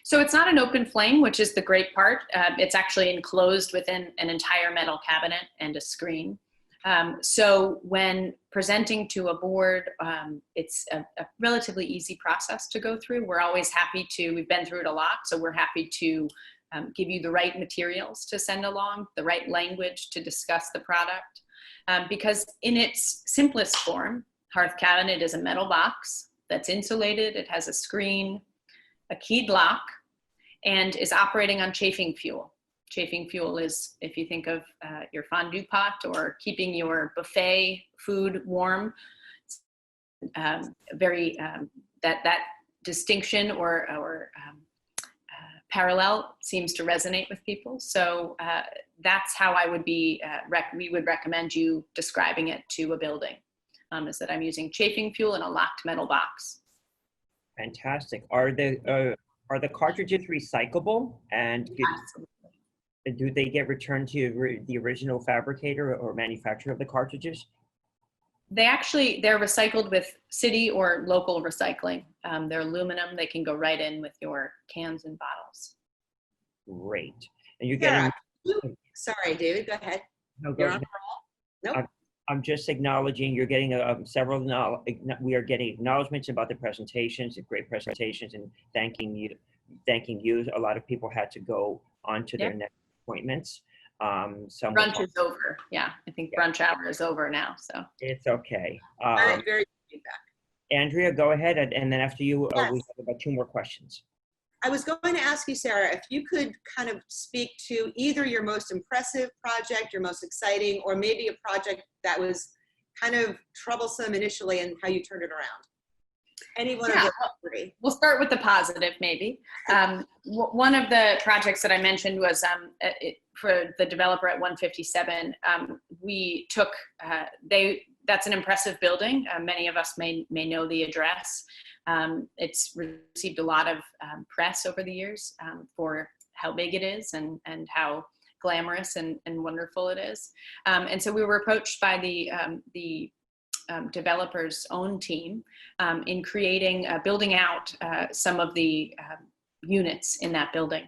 So it's not an open flame, which is the great part. It's actually enclosed within an entire metal cabinet and a screen. So when presenting to a board, it's a relatively easy process to go through. We're always happy to, we've been through it a lot, so we're happy to give you the right materials to send along, the right language to discuss the product. Because in its simplest form, HearthCabinet is a metal box that's insulated. It has a screen, a keyed lock, and is operating on chafing fuel. Chafing fuel is, if you think of your fondue pot or keeping your buffet food warm, that distinction or parallel seems to resonate with people. So that's how I would be, we would recommend you describing it to a building, is that I'm using chafing fuel in a locked metal box. Fantastic. Are the cartridges recyclable, and do they get returned to the original fabricator or manufacturer of the cartridges? They're recycled with city or local recycling. They're aluminum. They can go right in with your cans and bottles. Great. And you're getting... Sorry, David, go ahead. No, You're go on ahead. roll. Nope. I'm just acknowledging you're getting we are getting acknowledgments about the presentations, the great presentations, and thanking you. A lot of people had to go on to their next appointments. Brunch is over. Yeah, I think brunch hour is over now, so. It's okay. Very good feedback. Andrea, go ahead, and then after you, Yes. we have about 2 more questions. I was going to ask you, Sarah, if you could kind of speak to either your most impressive project, your most exciting, or maybe a project that was kind of troublesome initially and how you turned it around. Any one of the 3. We'll start with the positive, maybe. One of the projects that I mentioned was for the developer at 157. We took, that's an impressive building. Many of us may know the address. It's received a lot of press over the years for how big it is and how glamorous and wonderful it is. And so we were approached by the developer's own team in building out some of the units in that building.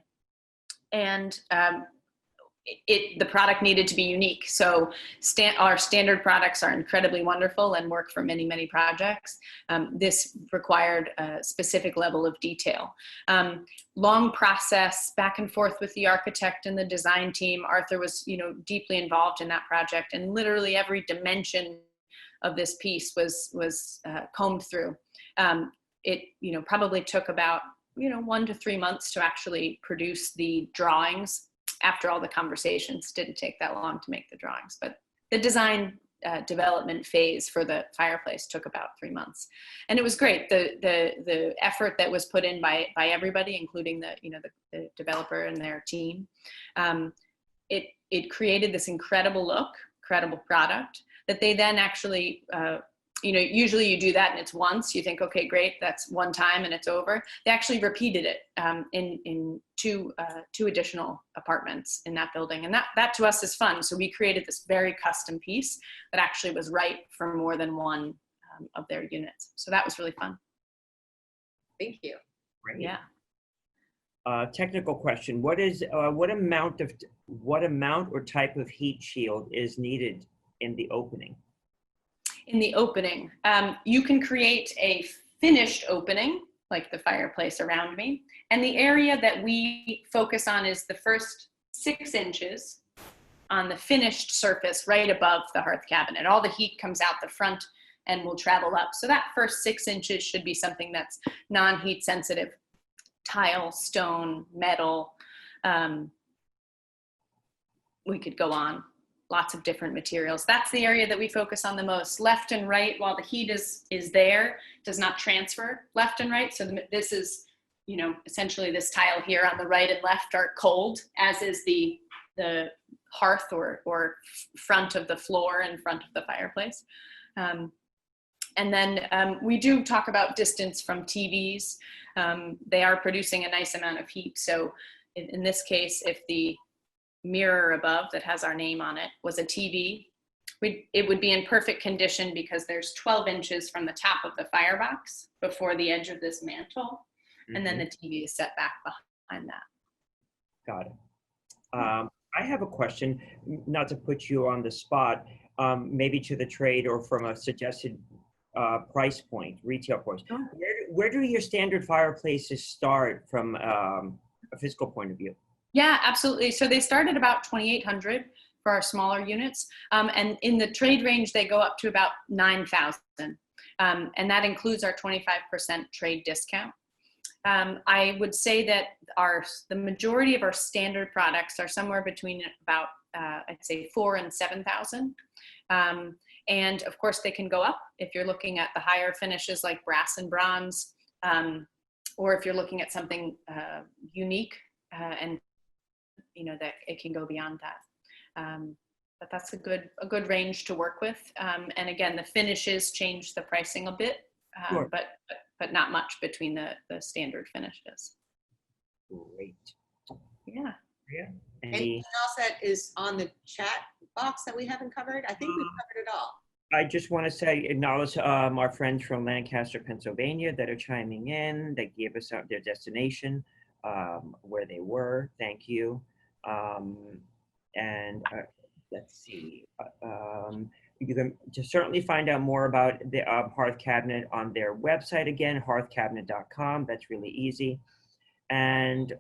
And the product needed to be unique. So our standard products are incredibly wonderful and work for many, many projects. This required a specific level of detail. Long process, back and forth with the architect and the design team. Arthur was, deeply involved in that project, and literally every dimension of this piece was combed through. It, probably took about, 1 to 3 months to actually produce the drawings. After all the conversations, didn't take that long to make the drawings, but the design development phase for the fireplace took about 3 months, and it was great. The effort that was put in by everybody, including the developer and their team, it created this incredible look, incredible product that they then actually. Usually you do that and it's once, you think, okay, great, that's one time and it's over. They actually repeated it in two additional apartments in that building. And that to us is fun. So we created this very custom piece that actually was right for more than one of their units. So that was really fun. Thank you. Great. Yeah. Technical question. What amount or type of heat shield is needed in the opening? In the opening, you can create a finished opening, like the fireplace around me. And the area that we focus on is the first 6 inches on the finished surface right above the hearth cabinet. All the heat comes out the front and will travel up. So that first 6 inches should be something that's non-heat sensitive. Tile, stone, metal. We could go on. Lots of different materials. That's the area that we focus on the most. Left and right, while the heat is there, does not transfer left and right. So this is you know, essentially this tile here on the right and left are cold, as is the hearth or front of the floor and front of the fireplace. And then we do talk about distance from TVs. They are producing a nice amount of heat. So in this case, if the mirror above that has our name on it was a TV, it would be in perfect condition because there's 12 inches from the top of the firebox before the edge of this mantle. And then the TV is set back behind that. Got it. I have a question, not to put you on the spot, maybe to the trade or from a suggested price point, retail price. Sure. Where do your standard fireplaces start from a physical point of view? Yeah, absolutely. So they start at about 2,800 for our smaller units. And in the trade range, they go up to about 9,000. And that includes our 25% trade discount. I would say that the majority of our standard products are somewhere between about, I'd say 4,000 and 7,000. And of course they can go up if you're looking at the higher finishes like brass and bronze, or if you're looking at something unique, and you know that it can go beyond that. But that's a good range to work with. And again, the finishes change the pricing a bit, Sure. but not much between the standard finishes. Great. Yeah. Yeah. Anything else that is on the chat box that we haven't covered? I think we've covered it all. I just want to say, acknowledge our friends from Lancaster, Pennsylvania that are chiming in. They gave us their destination, where they were. Thank you. Let's see. You can just certainly find out more about the Hearth Cabinet on their website again, hearthcabinet.com. That's really easy. And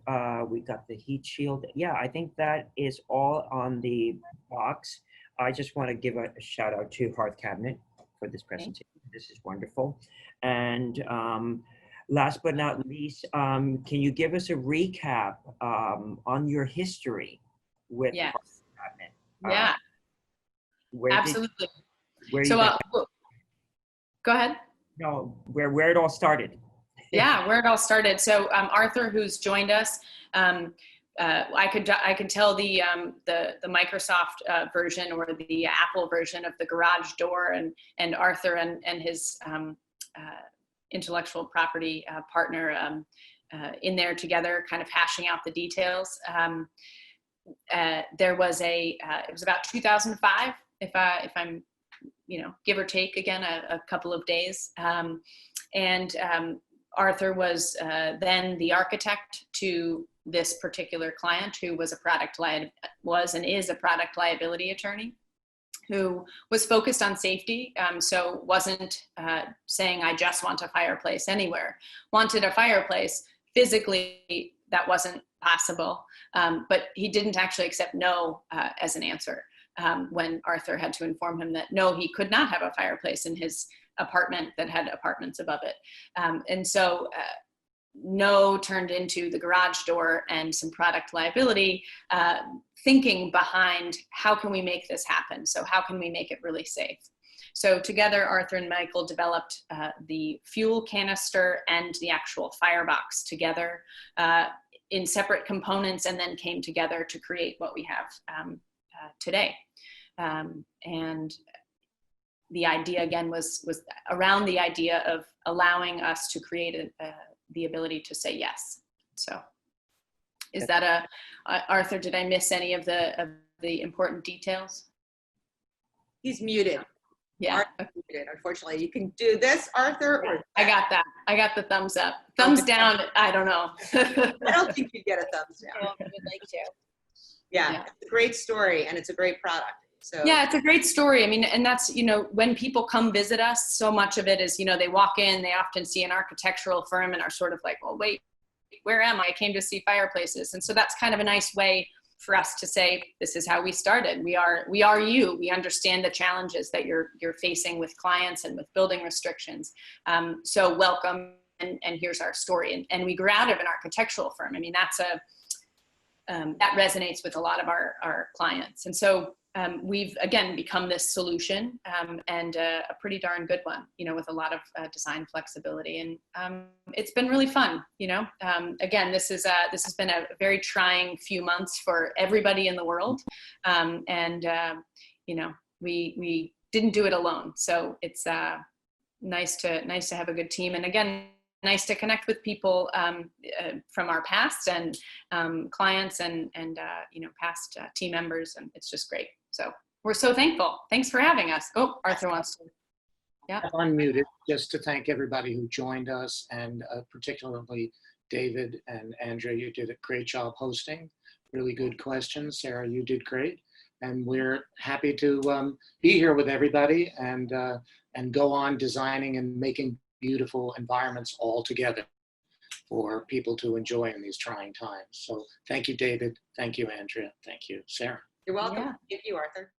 we got the heat shield. Yeah, I think that is all on the box. I just want to give a shout out to Hearth Cabinet for this presentation. This is wonderful. And last but not least, can you give us a recap on your history with Yes. Hearth Cabinet? Yeah, absolutely. Go ahead. No, where it all started. Yeah, where it all started. So Arthur, who's joined us, I could tell the Microsoft version or the Apple version of the garage door, and Arthur and his intellectual property partner in there together, kind of hashing out the details. There was it was about 2005, if I'm, give or take again a couple of days. And Arthur was then the architect to this particular client, who was and is a product liability attorney, who was focused on safety. So wasn't saying, I just want a fireplace anywhere. Wanted a fireplace. Physically, that wasn't possible. But he didn't actually accept no as an answer when Arthur had to inform him that no, he could not have a fireplace in his apartment that had apartments above it. And so no turned into the garage door and some product liability thinking behind how can we make this happen? So how can we make it really safe? So together, Arthur and Michael developed the fuel canister and the actual firebox together in separate components, and then came together to create what we have today. And the idea again was around the idea of allowing us to create the ability to say yes. So is that Arthur, did I miss any of the important details? He's muted. Yeah. Arthur's muted, unfortunately. You can do this, Arthur. Or I got that. I got the thumbs up. Thumbs down, I don't know. I don't think you get a thumbs down. I would like to. Yeah, it's a great story and it's a great product. So yeah, it's a great story. I mean, and that's, when people come visit us, so much of it is, they walk in, they often see an architectural firm and are sort of like, well, wait, where am I? I came to see fireplaces. And so that's kind of a nice way for us to say, this is how we started. We are you. We understand the challenges that you're facing with clients and with building restrictions. So welcome, and here's our story. And we grew out of an architectural firm. I mean, that resonates with a lot of our clients. And so we've again become this solution, and a pretty darn good one, with a lot of design flexibility, and it's been really fun. Again, this has been a very trying few months for everybody in the world, and we didn't do it alone, so it's nice to have a good team, and again, nice to connect with people from our past, and clients, and past team members, and it's just great. So we're so thankful. Thanks for having us. Oh, Arthur wants to. Yeah. I'm unmuted, just to thank everybody who joined us, and particularly David and Andrea. You did a great job hosting. Really good questions. Sarah, you did great. And we're happy to be here with everybody, and go on designing and making beautiful environments all together for people to enjoy in these trying times. So thank you, David. Thank you, Andrea. Thank you, Sarah. You're welcome. Yeah. Thank you, Arthur.